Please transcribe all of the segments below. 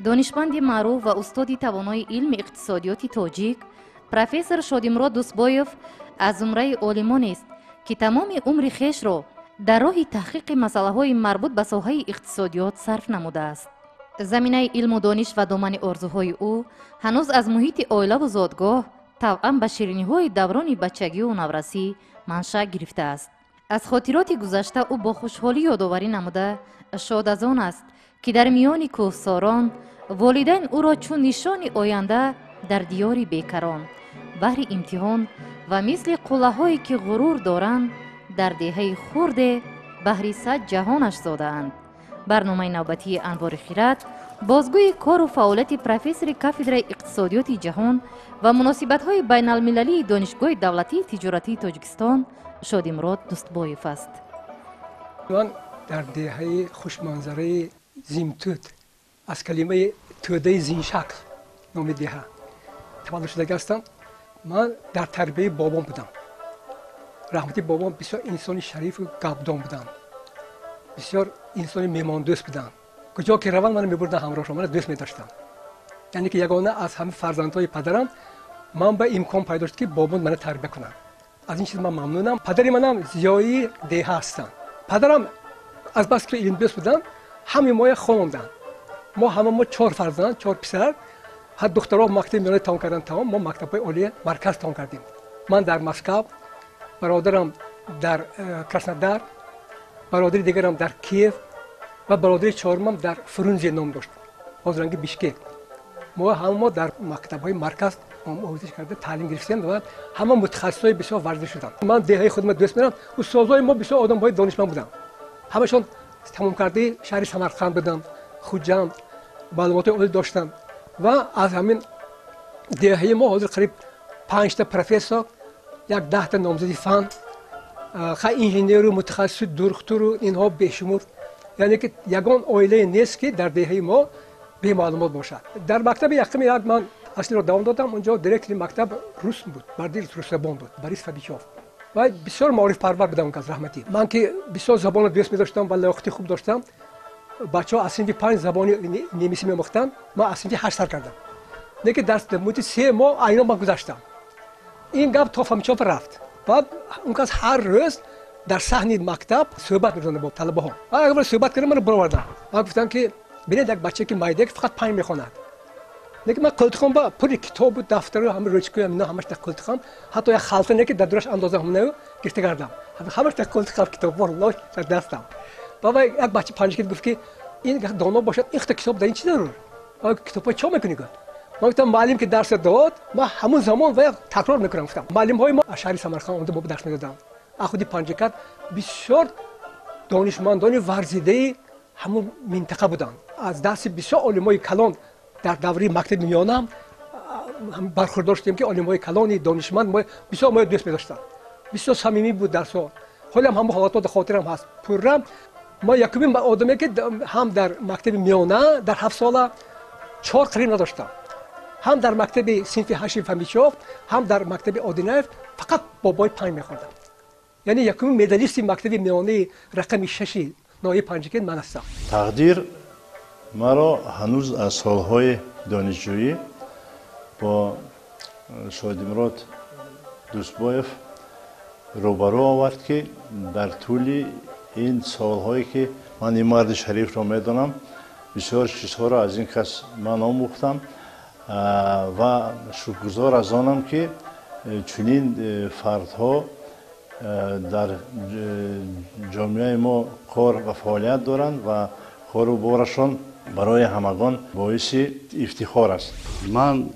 دانشمند معروف و استاد توانای علم اقتصادیات تاجیک پروفسور شادیمراد دوستبایف از زمره عالمان است که تمام عمر خویش را در راه تحقیق مسائل مربوط به ساحه اقتصادیات صرف نموده است. زمینه علم و دانش و دامن آرزوهای او هنوز از محیط عائله و زادگاه طبعا به شیرینی‌های دوران بچگی و نورسی منشأ گرفته است. از خاطرات گذشته او با خوشحالی یادآوری نموده شاد از آن است که در میان کوهساران والدین او را چون نشان آینده در دیار بیکران بهر امتحان و مثل قله‌هایی که غرور دارند در دهه خرد بهر صد جهانش زاده‌اند. برنامه نوبتی انوار خیرات بازگوی کار و فعالیت پروفسور کافدرای اقتصادیات جهان و مناسبت‌های بین المللی دانشگاه دولتی تجارتی تاجیکستان شادیمراد دوستبایف است. من در دهه خوشمنظره زیمتوت از کلمه توده زین شکل نام دهه تولد شده هستم. من در تربیه بابام بودم. رحمتی بابام بسیار انسان شریف و گپدان بودن. بسیار انسان میهمان دوست بودن. کجا که روان من میبردن همراهشون، من دوست می‌داشتم. یعنی که یگانه از همه فرزندهای پدرم من به امکان پیدا شد که بابام منو تربیت کنن. از این چیز من ممنونم. پدری منم زیایی ده هستن. پدرم از بس که علم دوست بودن همه ما خواندن. ما 4 فرزند، 4 پسر. هر دخترها مکتب میانه تمام کردن تمام. ما مکتب عالی مرکز تمام کردیم. من در مسکو، برادرم در کراسنودار، برادر دیگرم در کیف و برادر چهارمم در فرونزی نام داشت. حاضرنگی بیشکک. ما در مکتب‌های مرکز آموزش کرده تعلیم گرفتیم و همه متخصصای بسیار ورزش شدن. من دهه خودم دوست می‌دارم. استادای ما بسیار آدم‌های دانشمند بودن. همشون تمام کرده شهر سمرقند بودن، خوجند، معلومات عالی داشتن و از همین دهه ما حاضر قریب 5 تا پروفسور، 10 تا نامزد فن، انجینیر و متخصص دکتر و اینها بیشمار. یعنی که یگان عائله نیست که در دهه ما به معلومات باشد. در مکتب یکم یک من اصلی رو دوام دادم. اونجا دیرکتر مکتب روس بود، بردیر روس زبان بود، بریس فبیشوف. و بسیار معرف پرور بودم از رحمتی. من که بسیار زبان دوست می‌داشتم و لیاقت خوب داشتم. بچه‌ها اصلا 5 زبان نیمیسی می‌مختن، من اصلا 8 سال کردم. دیگه درس مدت 3 ماه اینا من گذاشتم. این گپ تا فهمیدم رفت. بعد اون کس هر روز در صحنه مکتب صحبت می‌کنه با طلبه‌ها. اگر صحبت کردم من برآوردم. من گفتم که ببینید یک بچه که مایده فقط 5 می‌خواند. لیکن من قلتخم با پر کتاب و دفتر و همه روچکو اینا همش در قلتخم، حتی یک خالته نه که در درش اندازه هم نه گرفته کردم. همش در قلتخم کتاب والله در دستم. بابا یک بچه 5 کیلو گفت که این دانا باشد این کتاب در این چی ضرور؟ کتاب چا می‌کنی گفت؟ ما گفتم معلم که درس داد ما همون زمان و تکرار می‌کنم. گفتم معلم‌های ما شهر سمرقند اونجا ما درس می‌دادن. اخودی پنجکت بسیار دانشمندان ورزیده همون منطقه بودن. از دست بسیار علمای کلان در دوره مکتب میانم هم برخوردار شدیم که علمای کلانی دانشمند ما بسیار ما دوست می‌داشتن. بسیار صمیمی بود درس‌ها. حالا هم حالات خاطرم هست. پرم ما یکمین آدمی که هم در مکتب میانه در 7 ساله 4 قرین نداشتم. هم در مکتب صنف هاشم فهمیشوف هم در مکتب آدینایف فقط بابای 5 می‌خوندم. یعنی یکمین مدالیست مکتب میانه رقم 6 نایب پنجکن من هستم. تقدیر مرا هنوز از سالهای دانشجویی با شادیمراد دوستبایف روبرو آورد که در طول این سالهایی که من این مرد شریف را میدانم بسیار چیزها را از این کس من آموختم و شکرگزار از آنم که چنین فردها در جامعه ما کار و فعالیت دارند و کار و بارشان برای همگان باعث افتخار است. من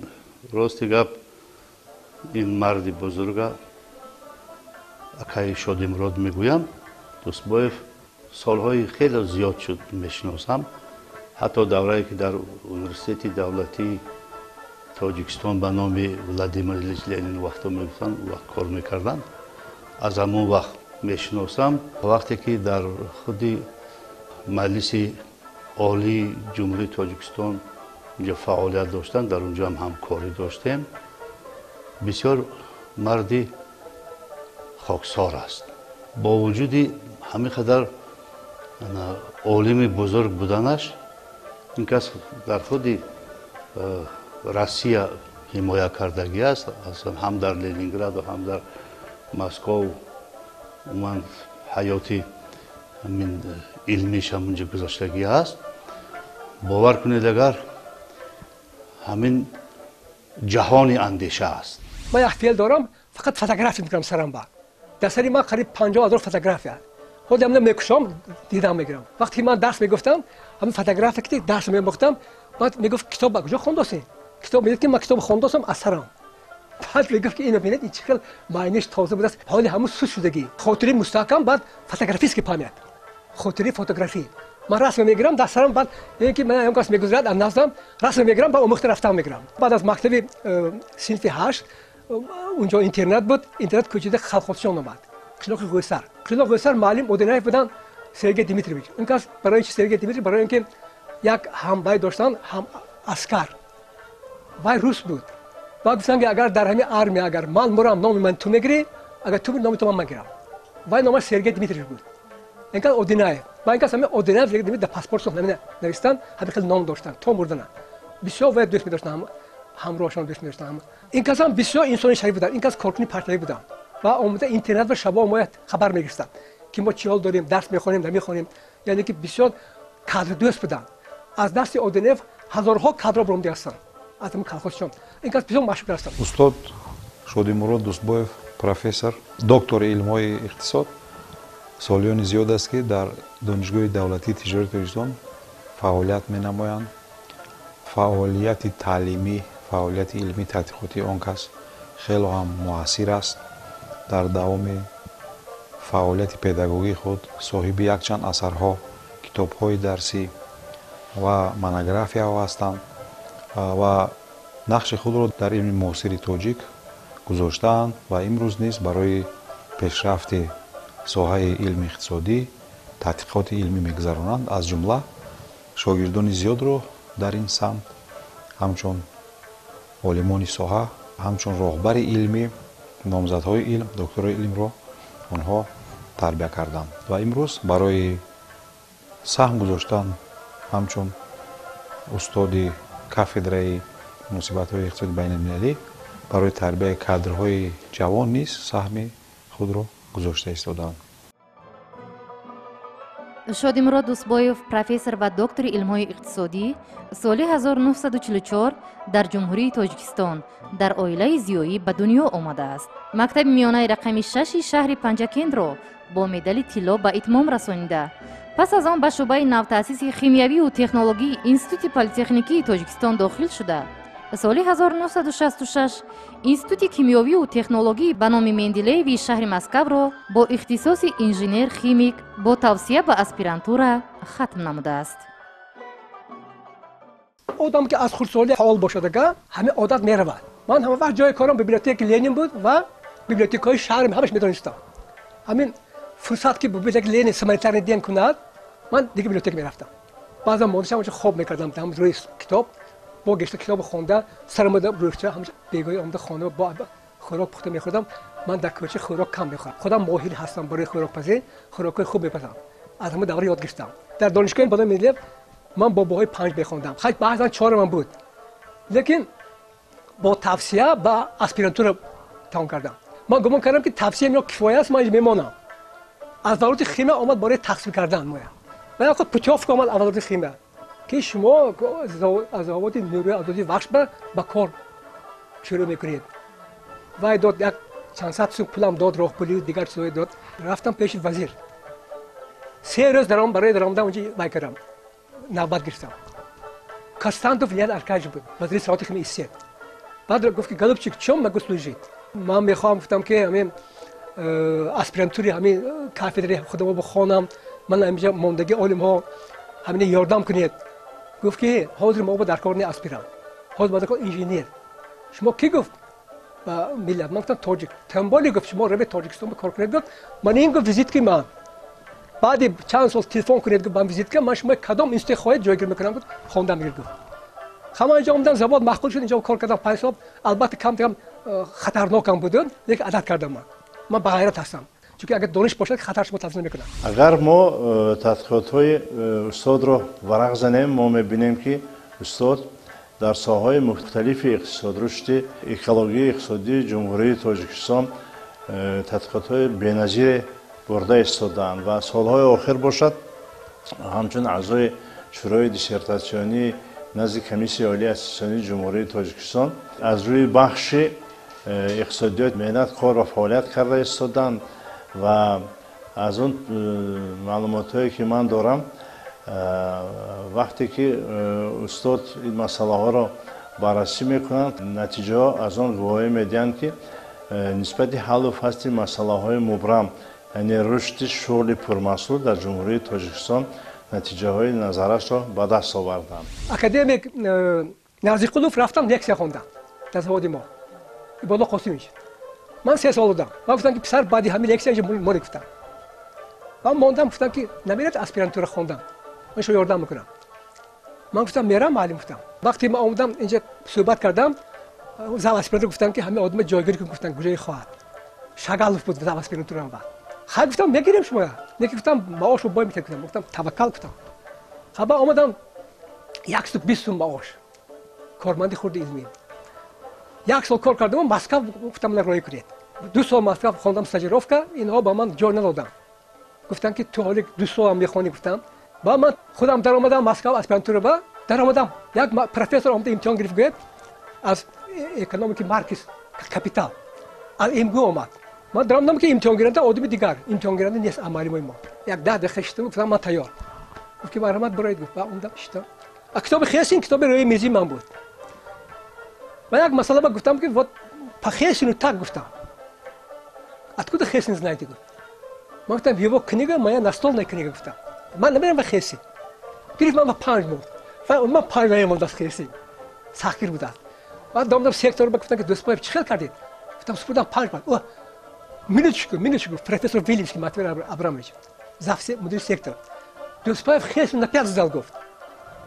راستی گپ این مرد بزرگ اکای شادیمراد میگویم دوستبایف سالهای خیلی زیاد شد میشناسم. حتی دوره‌ای که در یونیورسیته دولتی تاجیکستان به نام ولادیمیر ایلیچ لنین وقتا میگفتن وقت کار میکردن از همون وقت میشناسم. وقتی که در خود مجلس عالی جمهوری تاجیکستان اونجا فعالیت داشتن در اونجا هم همکاری داشتیم. بسیار مردی خاکسار است. با وجود همین قدر عالم بزرگ بودنش این کس در خود روسیه حمایت کردگی است، هم در لنینگراد و هم در مسکو من حیاتی همین علمیش هم اونجا گذاشتگی است. باور کنید اگر همین جهانی اندیشه است. من یک فیل دارم، فقط فوتوگرافی میکنم سرم با. در سری من قریب 50,000 فوتوگرافی هست. خودم میکشم دیدم میگیرم. وقتی من درس میگفتم، همین فوتوگرافی که درس میگفتم، بعد میگفت کتاب کجا خوندوسی؟ کتاب میگه که من کتاب خوندوسم از سرم. بعد میگفت که اینو ببینید این چقدر معنیش تازه بود است. حالی همون سوس شدگی. خاطری مستحکم بعد فوتوگرافیست که پامیت. خاطری فوتوگرافی. من رسم میگیرم در سرم، بعد اینکه من اون کس میگذرد از نزدم رسم میگیرم با امخت رفتم میگیرم. بعد از مکتب صنف 8 اونجا اینترنت بود، اینترنت کوچیده خلقوتشون اومد. قشلاق قیصر معلم اودینایف بودن، سرگئی دیمیتروویچ. این کس برای چی سرگئی دیمیتروویچ؟ برای اینکه یک همبای داشتن، هم عسکر. وای روس بود. بعد گفتن که اگر در همین آرمی اگر من مرم نام من تو میگیری، اگر تو نام تو من میگیرم. وای نامش سرگئی دیمیتروویچ بود. این کس اودینایف. با این کس همه اودینایف دیمیتروویچ در پاسپورتشون نمیده نوشتن، همین خیلی نام داشتن. تو مردن. بسیار وای دوست می‌داشتن، همراهشون دوست می‌داشتن. این کس هم بسیار انسان شریف بودن. این کس کارکنی پارتایی بودن. و آمده اینترنت و شبا ما خبر می‌گرفتن که ما چی حال داریم، درس می‌خونیم، نمی‌خونیم. یعنی که بسیار کادر دوست بودن. از دست اودینایف هزارها کادر برآمده هستن. از این کارخونه‌شون. این کس بسیار مشهور هستن. استاد شودیمурод дӯстбоев профессор доктори илмҳои иқтисод солиёни зиёд аст ки дар донишгоҳи давлатии тиҷорати тоҷикистон фаъолият менамоянд. фаъолияти таълимӣ, фаъолияти илмӣ тадқиқотии он кас хело ҳам муассир аст. дар давоми фаъолияти педагогии худ соҳиби якчанд асарҳо, китобҳои дарсӣ ва монографияҳо ҳастанд ва нақши худро дар илми муосири тоҷик гузоштаанд ва имрӯз низ барои пешрафти соҳаи илми иқтисодӣ тадқиқоти илмӣ мегузаронанд. аз ҷумла шогирдони зиёдро дар ин самт ҳамчун олимони соҳа, ҳамчун роҳбари илмӣ, номзадҳои илм, докторои илмро онҳо тарбия карданд ва имрӯз барои саҳм гузоштан ҳамчун устоди кафедраи муносибатҳои иқтисоди байналмилалӣ барои тарбияи кадрҳои ҷавон низ саҳми худро гузошта истодаанд. шодимурод дӯстбоев профессор ва доктори илмҳои иқтисодӣ соли 1944 дар ҷумҳурии тоҷикистон дар оилаи зиёӣ ба дунё омадааст. мактаби миёнаи рақами 6 шаҳри панҷакендро бо медали тилло ба итмом расонида, пас аз он ба шуъбаи навтаъсиси химиявию технологии институти политехникии тоҷикистон дохил шуда, соли 1966 институти кимиёвию технологии ба номи менделееви шаҳри москавро бо ихтисоси инженер-химик бо тавсия ба аспирантура хатм намудааст. одам ки аз хурдсолӣ фаъол бошадага ҳамин одат меравад. ман ҳама вақт ҷои корам библиотекаи Ленин буд ва библиотекаҳои шаҳр ҳамаш медонистам. ҳамин фурсат ки библиотекаи Ленин самаритарни ден кунад, ман дига библиотека мерафтам. баъзан модашам онҷа хоб мекардам дар рӯи китоб. با گشت کتاب خونده سرم داد روچه همش بیگای آمده خانه با خوراک پخته می‌خوردم. من در کوچه خوراک کم می‌خورم. خودم ماهر هستم برای خوراک پزی، خوراکای خوب می‌پزم. از همه دوره یاد گرفتم. در دانشگاه بالا می‌رفتم من باباهای 5 بخوندم. خیلی بعضا 4 من بود. لیکن با توصیه با اسپیرانتور تمام کردم. من گمان کردم که توصیه میاد کفایت است، من میمونم. از ضرورت خیمه آمد برای تحصیل کردن مویا. من خود پچاف کامل اولاد خیمه. که شما از آوات نیروی آزادی وقت به کار شروع میکنید. وای داد یک چند صد سوم پولم داد، راهپولی دیگر چیزای داد. رفتم پیش وزیر. 3 روز برای درآمدن اونجا وای کردم. نوبت گرفتم. کاستاندوف لیاد ارکاج بود. وزیر صحت خیمه ایست. بعد گفت که گالوبچیک چون مگوسلوجید. من میخوام گفتم که همین اسپیرانتوری همین کافدری خودمو بخونم. من اینجا موندگی علم ها همین یاردم کنید. گفت که حاضر ما با در کار نه اسپیران. حاضر با در کار انجینیر. شما کی گفت؟ با ملت من گفتم تاجیک. تنبالی گفت شما رو به تاجیکستان به کار کنید. گفت من این گفت ویزیت کنم. من بعد چند سال تلفن کنید گفت من ویزیت کنم. من شما کدام اینستی خواهید جایگیر میکنم. گفت خواندم میگه گفت. خما اینجا اومدن زبان معقول شد اینجا کار کردم 5 سال. البته کم خطرناکم بود لیکن عادت کردم من. من با غیرت هستم. چون اگر دانش باشد خطرش متوجه نمیکنن. اگر ما تحقیقات‌های استاد رو ورق زنیم ما می‌بینیم که استاد در ساحه‌های مختلف اقتصاد رشد اکولوژی اقتصادی جمهوری تاجیکستان تحقیقات‌های بی‌نظیر برده ایستادند و سال‌های آخر باشد همچون اعضای شورای دیسرتاسیونی نزد کمیسیون عالی اسیستانی جمهوری تاجیکستان از روی بخش اقتصادیات مهنت کار و فعالیت کرده ایستادند و از اون معلوماتی که من دارم وقتی که استاد این مسئله ها را بررسی میکنند نتیجه از آن گواهی میدهند که نسبت حل و فصل مسئله های مبرم یعنی رشد شغل پرمسئول در جمهوری تاجیکستان نتیجه های نظرش را به دست آوردند. اکادمیک نازیقلوف رفتم لکسیا خوندم در زواد ما بالا قاسمیش من 3 سال بودم من گفتم که پسر بعدی همین لکسیا اینجا ماری گفتم من موندم گفتم که نمیرد اسپیرانتور خوندم من شو یاردم میکنم من گفتم میرم معلم گفتم وقتی من اومدم اینجا صحبت کردم زال اسپیرانتور گفتم که همه آدم جایگیری که گفتن کجای خواهد شغالوف بود زال اسپیرانتور هم بعد خب گفتم میگیریم شما نگی گفتم معاش رو باید میتونم گفتم توکل گفتم خب اومدم 120 سوم معاش کارمندی خورد ازمین 1 سال کار کردم مسکو گفتم نروی کنید 2 سال مسکو خوندم استاژировка اینها با من جای ندادن گفتن که تو حالی 2 سال هم میخونی گفتم با من خودم در اومدم مسکو اسپیرانتور با در اومدم یک پروفسور اومد امتحان گرفت از اکونومیک مارکس کپیتال از امگو اومد من در اومدم که امتحان گرفته آدم دیگر امتحان گرفته نیست عملی ما یک 10 دقیقه شدم گفتم من تیار گفت که مرحمت برایت گفت با اومدم شدم کتاب خیلی کتاب روی میزی من بود و یک مسئله با گفتم که вот похесину так گفتم откуда хесин знаете گفت من گفتم его книга моя настольная книга گفتم من نمیرم به خیسی گرفت من با 5 بود من 5 میام دست خیسی سخیر بود بعد دامدم سکتور با گفتن که دوستای چیکار کردید گفتم سپردم 5 بود минуточку профессор Вильямский Матвей Абрамович завсе مدیر سکتور دوستای خیلی на 5 зал گفت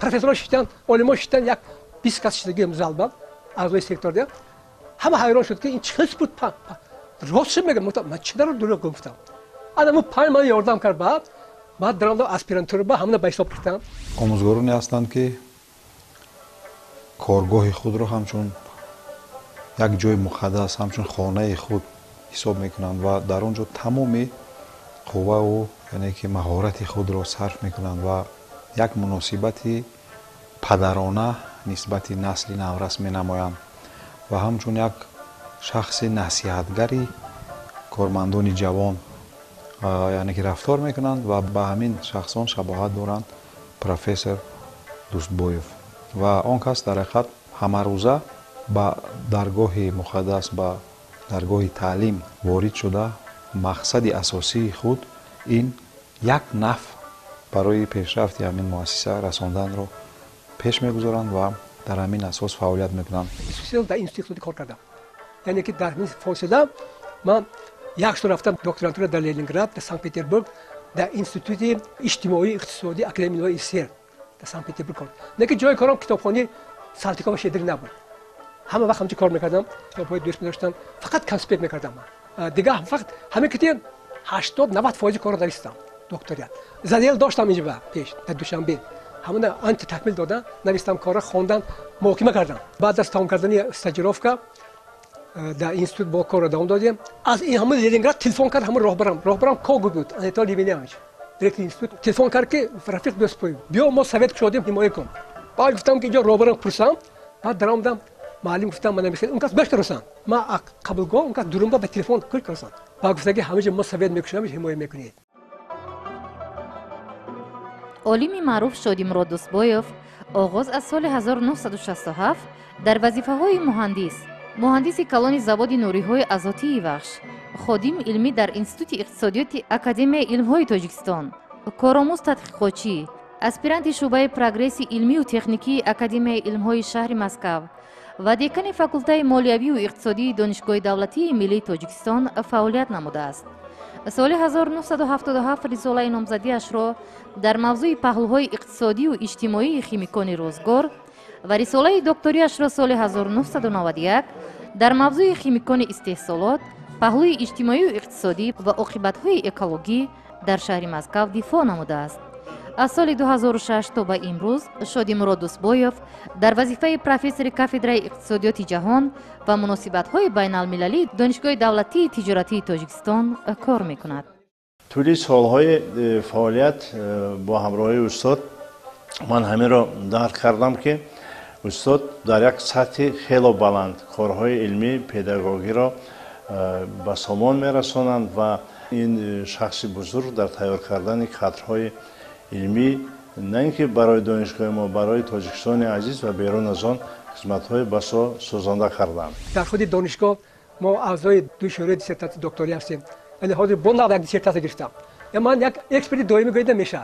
профессор شدن علما شدن یک 20 کس شدگی زال بود اعضای سکتور همه حیران شد که این چه بود راست میگم من چه رو دروغ گفتم آدمو 5 ماه یاردم کرد بعد درام اسپیرانتور با همون به حساب گرفتم آموزگارانی هستند که کارگاه خود را همچون یک جای مقدس همچون خانه خود حساب میکنند و در آنجا تمام قوه و یعنی که مهارت خود را صرف میکنند و یک مناسبت پدرانه نسبت نسل نورس مینمایند و همچون یک شخص نصیحتگری کارمندان جوان یعنی که رفتار میکنند و به همین شخصان شباهت دارند پروفسور دوستبویف و آن کس در حقیقت همه روزه به درگاه مقدس به درگاه تعلیم وارد شده مقصد اساسی خود این یک نفع برای پیشرفت همین مؤسسه رساندن را پیش میگذارند و در همین اساس فعالیت میکنند. در اینستیتوت کار کردم یعنی که در این فاصله من 1 سال رفتم دکترانتور در لنینگراد در سن پترزبورگ در اینستیتوت اجتماعی اقتصادی اکادمی سر در سن پترزبورگ کار نه که جای کارم کتابخانه سالتیکا و شدری نبود همه وقت همچی کار میکردم کتاب‌های دوست می‌داشتم فقط کنسپیت میکردم من دیگه فقط همه که 80-90% کار داشتم دکتریات زدیل داشتم اینجا پیش در دوشنبه همون انت تکمیل دادن نوشتم کارا خوندن محاکمه کردم بعد از تمام کردن استاژировка در اینستیتوت با کار ادامه دادیم از این همون لنینگراد تلفن کرد همون راهبرم کوگو بود انیتا لیبینیانش دیرکت اینستیتوت تلفن کرد که رفیق دوستپوی بیا ما سویت شدیم حمایت کن بعد گفتم که اینجا راهبرم پرسام بعد در اومدم معلم گفتم من نمیشه اون کس بشترسان ما قبولگاه اون کس دروندا به تلفن کار کردن بعد گفتم که همه ما سویت میکنیم حمایت میکنید عالم معروف شادیمراد دوستبویف آغاز از سال 1967 در وظیفه‌های مهندس کلان زواد نوری‌های ازاتی بخش خادم علمی در انستیتوت اقتصادیات اکادمی علم‌های تاجیکستان کارآموز تحقیقاتی اسپیرانت شعبه پروگرس علمی و تکنیکی اکادمی علم‌های شهر مسکو و دکان فاکولته مالیوی و اقتصادی دانشگاه دولتی ملی تاجیکستان فعالیت نموده است. سال 1977 رساله نامزدیش را در موضوع پهلوهای اقتصادی و اجتماعی خیمیکان روزگار و رساله دکتریش را سال 1991 در موضوع خیمیکان استحصالات پهلوی اجتماعی و اقتصادی و عاقبت‌های اکولوژی در شهر مسکو دفاع نموده است. از سال 2006 تا به امروز شادیمراد دوستبویف در وظیفه پروفسور کافدرای اقتصادیات جهان و مناسبت‌های بین‌المللی دانشگاه دولتی تجارتی تاجیکستان کار می‌کند. طولی سالهای فعالیت با همراهی استاد من همین را درک کردم که استاد در یک سطح خیلی بلند کارهای علمی پداگوژی را به سامان می‌رسانند و این شخص بزرگ در تیار کردن کادرهای علمی نه اینکه برای دانشگاه ما برای تاجیکستان عزیز و بیرون از آن خدمت‌های بسا سازنده کردند. در خود دانشگاه ما اعضای دو شورای دیسرتاسی دکتری هستیم. یعنی حاضر بنا یک دیسرتاسی گرفتم. من یک اکسپرت دائمی گویده میشه.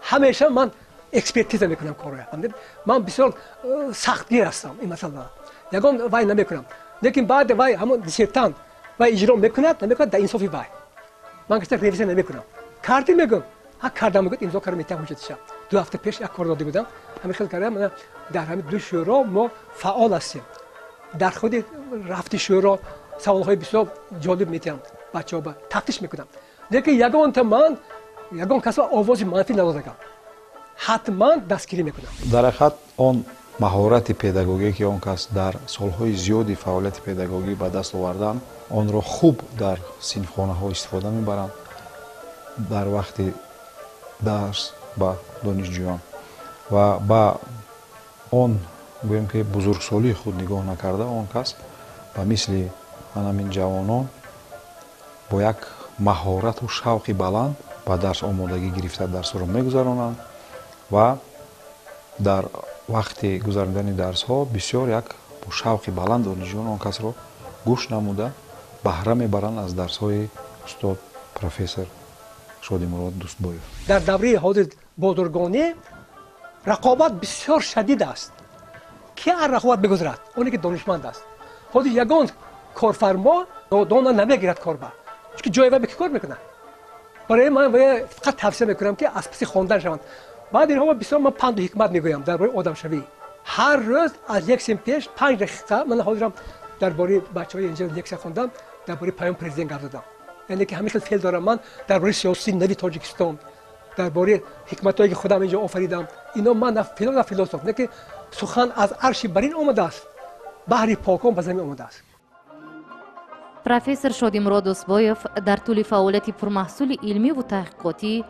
همیشه من اکسپرتیز میکنم کارو. من بسیار سختگیر هستم این مثلا. یگان وای نمیکنم. لیکن بعد وای همون دیسرتان وای اجرا میکند نمیکند در انصافی وای. من کسی ریویژن نمیکنم. کارتی میگم. ها کردم میگم امضا کردم میتونم وجود شد. 2 هفته پیش یک کار داده بودم. همیشه کردم من در همین دو شورا ما فعال هستیم. در خود رفت شورا سوالهای بسیار جالب میتونم بچه‌ها با تفتیش میکنم. لیکن یگان کس آواز منفی ندادم. حتما دستگیری میکنم. در حقیقت آن مهارت پداگوژی که آن کس در سالهای زیادی فعالیت پداگوژی به دست آوردن آن را خوب در صنفخانه‌ها استفاده میبرند در وقت درس با دانشجویان و با آن گویم که بزرگسالی خود نگاه نکرده آن کس و مثل همین جوانان با یک مهارت و شوق بلند با درس آمادگی گرفته درس را میگذرانند و در وقت گذراندن درس ها بسیار یک با شوق بلند دانشجویان آن کس را گوش نموده بهره میبرند از درس های استاد پروفسور شادیمراد دوستبویف. در دوره حاضر بازرگانی رقابت بسیار شدید است. کی رقابت بگذرد؟ اونی که دانشمند است. حاضر یگان کارفرما دانا نمیگیرد کار با. چون جای و کار میکنه. برای من فقط توصیه میکنم که از پس خواندن شوند. بعد اینها بسیار من پند و حکمت میگویم درباره آدم شوی. هر روز از یک ساعت پیش 5 دقیقه من حاضرم درباره بچهای اینجا یک ساعت خواندم درباره پیام پرزیدنت گفتم. یعنی که همیشه فعل دارم من درباره سیاسی نوی تاجیکستان درباره حکمتایی که خودم اینجا آفریدم اینا من فیلسوف نه که سخن از عرش برین اومده است بحری پاکان به زمین اومده است. پروفسور شادیمراد دوستبویف در طول فعالیت پرمحصول علمی و تحقیقاتی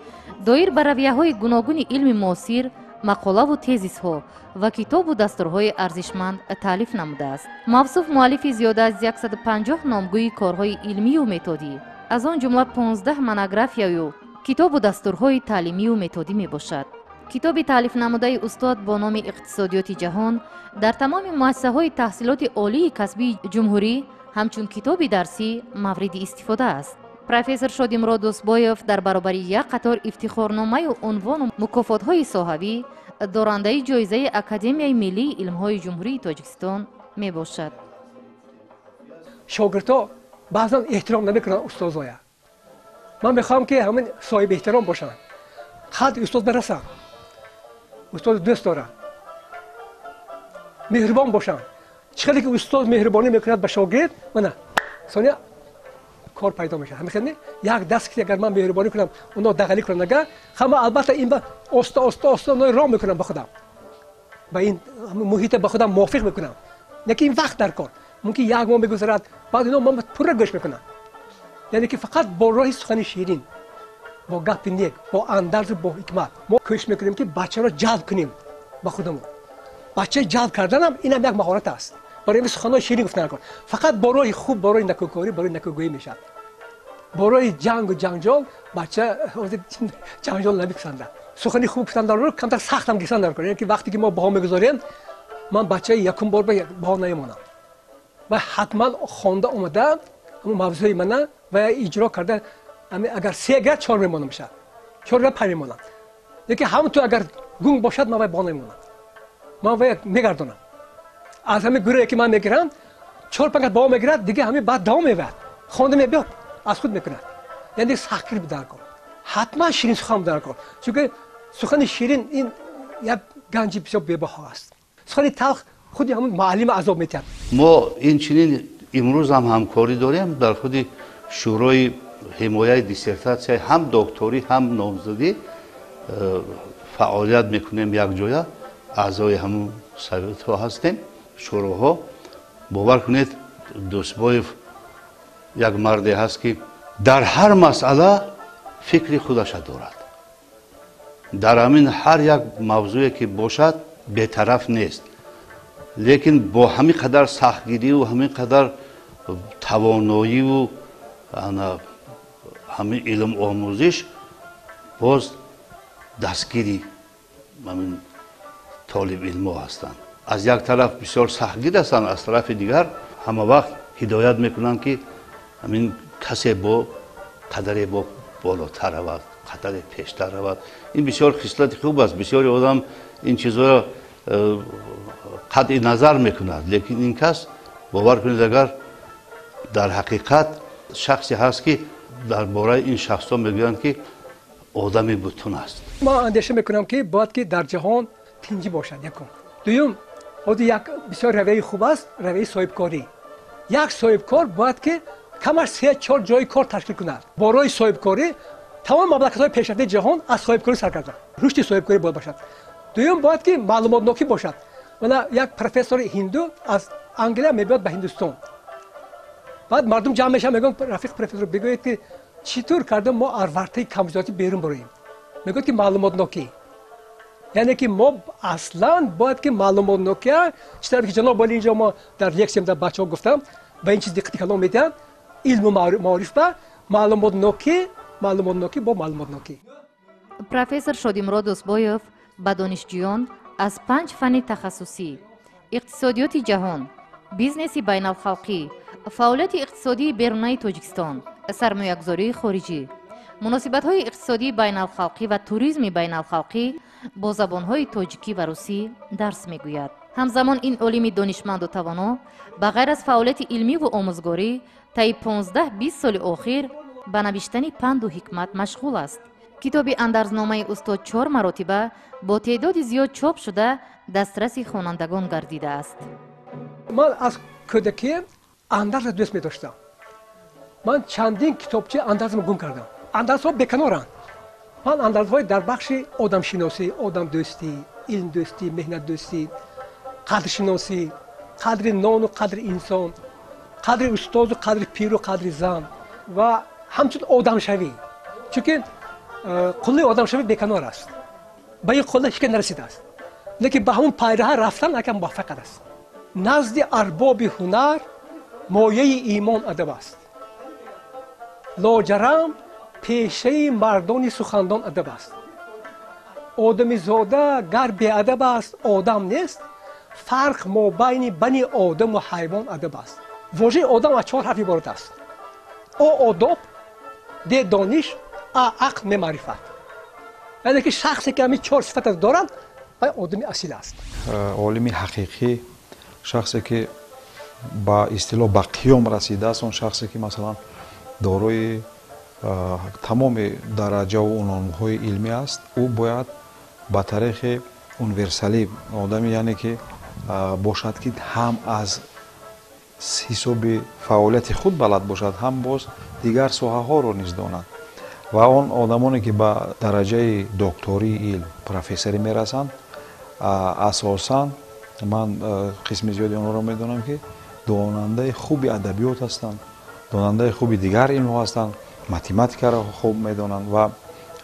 دایر بر رویه‌های گوناگون علم معاصر مقاله و تزیس‌ها و کتاب و دستورهای ارزشمند تالیف نموده است. موصوف مؤلف زیاده از 150 نامگوی کارهای علمی و متدی از آن جمله 15 مونوگرافیا و کتاب و دستورهای تعلیمی و متدی می باشد. کتاب تالیف نموده استاد با نام اقتصادیات جهان در تمام مؤسسه‌های تحصیلات عالی کسبی جمهوری همچون کتاب درسی مورد استفاده است. پروفسور شادیمراد دوستبویف در برابر یک قطار افتخارنامه و عنوان و مکافات‌های صحابی دارنده جایزه اکادمیای ملی علم‌های جمهوری تاجیکستان می باشد. شاگردها بعضا احترام نمیکنن استادای. من میخوام که همین صاحب احترام باشن. خود استاد برسن. استاد دوست دارن. مهربان باشن. چقدر که استاد مهربانی میکند به شاگرد من ثانیه کار پیدا میشه. همیشه یک دست که اگر من مهربانی کنم اونا دغلی کنن نگه همه البته این با استا راه میکنم به خودم. با این محیط به خودم موافق میکنم. لیکن این وقت در کار ممکن یک ماه بگذرد بعد اینا من پورا گوش میکنم. یعنی که فقط با راه سخن شیرین با گپ نیک با اندرز با حکمت ما کوشش میکنیم که بچه را جلب کنیم با خودمون. بچه جلب کردن هم اینم یک مهارت است. برای سخنان شیرین گفتن نکن. فقط با راه خوب با راه نکوکاری با راه نکوگویی میشه. با راه جنگ و جنجال بچه جنجال نمیپسنده. سخنی خوب پسند رو کمتر سخت هم گیسان نکنه. یعنی که وقتی که ما باها میگذاریم من بچه یکم بار باها نمیمونم. و حتما خوانده اومده همون موضوع منه و اجرا کرده اگر 3 گرد 4 میمونه میشه 4 گرد 5 میمونه یکی همون تو اگر گنگ باشد من با نمیمونم من میگردونم از همه گروهی که من میگیرم 4 5 با میگیرد دیگه همین بعد دوام میاد خوانده میاد از خود میکنه یعنی سخیر بدار کن حتما شیرین سخن بدار کن چون سخن شیرین این یک گنج بسیار بی‌بها است سخن تلخ خودی همون معلم عذاب میتاد ما این چنین امروز هم همکاری داریم در خود شورای حمایت دیسرتاسیای هم دکتری هم نامزدی فعالیت میکنیم یک جای اعضای همون سویت ها هستیم شوراها باور کنید دوستبایف یک مردی هست که در هر مسئله فکری خودش دارد در همین هر یک موضوعی که باشد بی‌طرف نیست لیکن با همین قدر سختگیری و همین قدر توانایی و همین علم آموزش باز دستگیری همین طالب علم ها هستند از یک طرف بسیار سختگیر هستند از طرف دیگر همه وقت هدایت میکنند که همین کسی با قدر با بالاتر رود قدر پیشتر رود این بسیار خصلت خوب است بسیاری آدم این چیزها را قطع نظر میکند لیکن این کس باور کنید اگر در حقیقت شخصی هست که درباره این شخص ها میگویند که آدمی بتون است ما اندیشه میکنم که باید که در جهان تنجی باشد یکم دوم خود یک بسیار روی خوب است روی صاحبکاری یک صاحبکار باید که کمش 3-4 جای کار تشکیل کند برای صاحبکاری تمام مملکت‌های پیشرفته جهان از صاحبکاری سرگردان رشد صاحبکاری باید باشد دوم باید که معلومات نوکی باشد ولی یک پروفسور هندو از انگلیس میاد به هندوستان بعد مردم جمع میشن میگن رفیق پروفسور بگوید که چطور کردیم ما از ورطه کمزوری بیرون بریم میگه که معلومات نوکی یعنی که ما اصلا باید که معلومات نوکی چطور که جناب ولی اینجا ما در یک سیم در بچه‌ها گفتم به این چیز دقت کلام میدن علم و معرفت به معلومات نوکی با معلومات نوکی پروفسور شادیمراد دوستبایف با دانشجویان از 5 فن تخصصی اقتصادیات جهان بیزنس بین الخلقی فعالیت اقتصادی بیرونی تاجیکستان سرمایه‌گذاری خارجی مناسبت‌های اقتصادی بین الخلقی و توریسم بین الخلقی با زبان‌های تاجیکی و روسی درس می‌گوید همزمان این عالم دانشمند و توانا به غیر از فعالیت علمی و آموزگاری طی 15-20 سال اخیر به نوشتن پند و حکمت مشغول است کتاب اندرزنامه استاد 4 مراتبه با تعداد زیاد چاپ شده دسترس خوانندگان گردیده است من از کودکی اندرز دوست می داشتم من چندین کتابچه اندرزم گم کردم اندرزها بکنارند من اندرزهای در بخش آدم شناسی آدم دوستی علم دوستی مهنت دوستی قدر شناسی قدر نان و قدر انسان قدر استاد و قدر پیر و قدر زن و همچنین آدم شوی چون که قله آدم شوی بکنار است به این قله هیچ نرسیده است لیکن به همون پیراه رفتن یکم موفق است نزد ارباب هنر مایه ایمان ادب است لاجرم پیشه مردان سخندان ادب است آدمی زاده گر بی ادب است آدم نیست فرق ما بین بنی آدم و حیوان ادب است واژه آدم از 4 حرف عبارت است او آداب د دانش عقل معرفت یعنی که شخصی که همین 4 صفت دارند آدمی اصیل است عالم حقیقی شخصی که با اصطلاح به قیام رسیده است اون شخصی که مثلا دارای تمام درجه و عنوان‌های علمی است او باید با طریق اونیورسالی آدمی یعنی که باشد که هم از حساب فعالیت خود بلد باشد هم باز دیگر ساحه ها رو نیز داند و آن آدمانی که به درجه دکتری علم پروفسوری میرسند اساساً من قسم زیادی آنها را میدانم که داننده خوبی ادبیات هستند داننده خوبی دیگر علم ها هستند متماتیکا را خوب میدانند و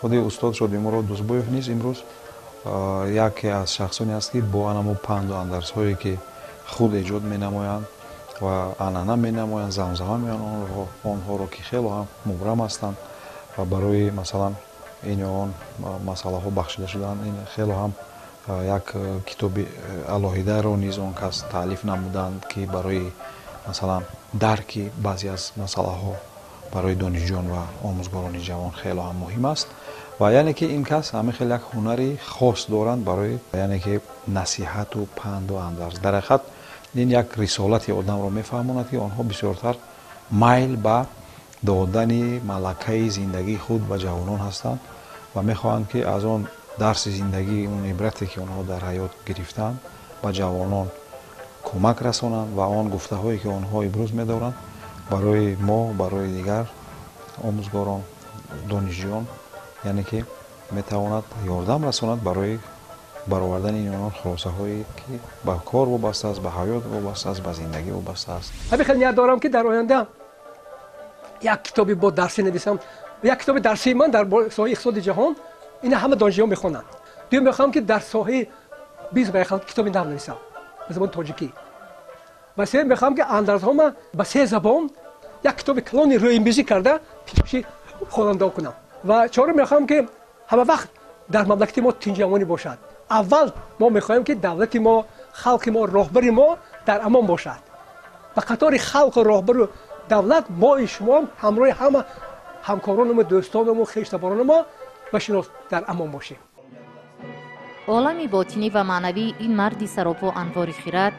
خود استاد شادیمراد دوستبایف نیز امروز یکی از شخصانی است که با انمو پند و اندرس هایی که خود ایجاد می نمایند و انانه می نمایند زمزمه می آنها را که خیلی هم مبرم هستند و برای مثلا این آن مسئله ها بخشیده شدن این خیلی هم یک کتاب الهیده را نیز آن کس تالیف نمودند که برای مثلا درک بعضی از مسئله ها برای دانشجویان و آموزگاران جوان خیلی هم مهم است و یعنی که این کس همه خیلی یک هنری خاص دارند برای یعنی که نصیحت و پند و اندرز در حقیقت این یک رسالت آدم را میفهماند که آنها بسیارتر میل به دادن ملکه زندگی خود و جوانان هستند و میخواهند که از آن درس زندگی اون عبرتی که آنها در حیات گرفتند با جوانان کمک رسانند و آن گفته هایی که آنها ابراز می‌دارند برای ما، برای دیگر آموزگاران، دانشجویان، یعنی که میتواند یاردم رساند برای برآوردن این خلاصه هایی که به کار وابسته است، به حیات وابسته است، به زندگی وابسته است. همین خیلی نیت دارم که در آینده یک کتابی با درسی نویسم. یک کتاب درسی من در ساحه اقتصاد جهان، این همه دانشجویان میخونند. دوم میخوام که در ساحه بیزنس برای خلق کتابی نویسم به زبان تاجیکی. و سوم میخوام که اندرزها ما به 3 زبان یک کتاب کلانی رویمیزی کرده پیشی خواننده کنم. و چهارم میخوام که همه وقت در مملکت ما تنجمانی باشد. اول ما میخوایم که دولت ما، خلق ما، راهبر ما در امان باشد. به قطار خلق، راهبر و دولت ما شما همراه همه همکاران ما، دوستان ما، خویشتباران ما بشینیم در امان باشیم. عالم باطنی و معنوی این مردی سراپا انوار خیرات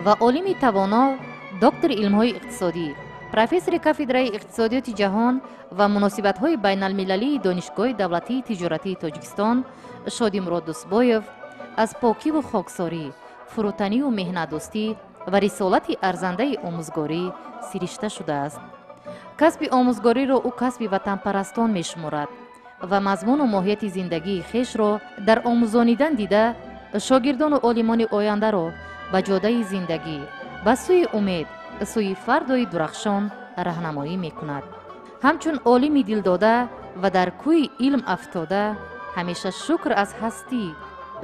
و عالم توانا دکتر علم‌های اقتصادی، پروفسور کافدرای اقتصادیات جهان و مناسبت‌های بین المللی دانشگاه دولتی تجارتی تاجیکستان شادیمراد دوستبایف از پاکی و خاکساری، فروتنی و مهنت‌دوستی و رسالت ارزنده آموزگاری سرشته شده است. کسب آموزگاری را او کسب وطن پرستان می شمارد و مضمون و ماهیت زندگی خیش را در آموزانیدن دیده شاگردان و عالمان آینده را به جاده زندگی به سوی امید، سوی فردای درخشان راهنمایی می کند. همچون عالم دل داده و در کوی علم افتاده همیشه شکر از هستی،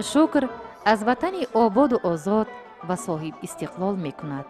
شکر از وطن آباد و آزاد و صاحب استقلال می کند.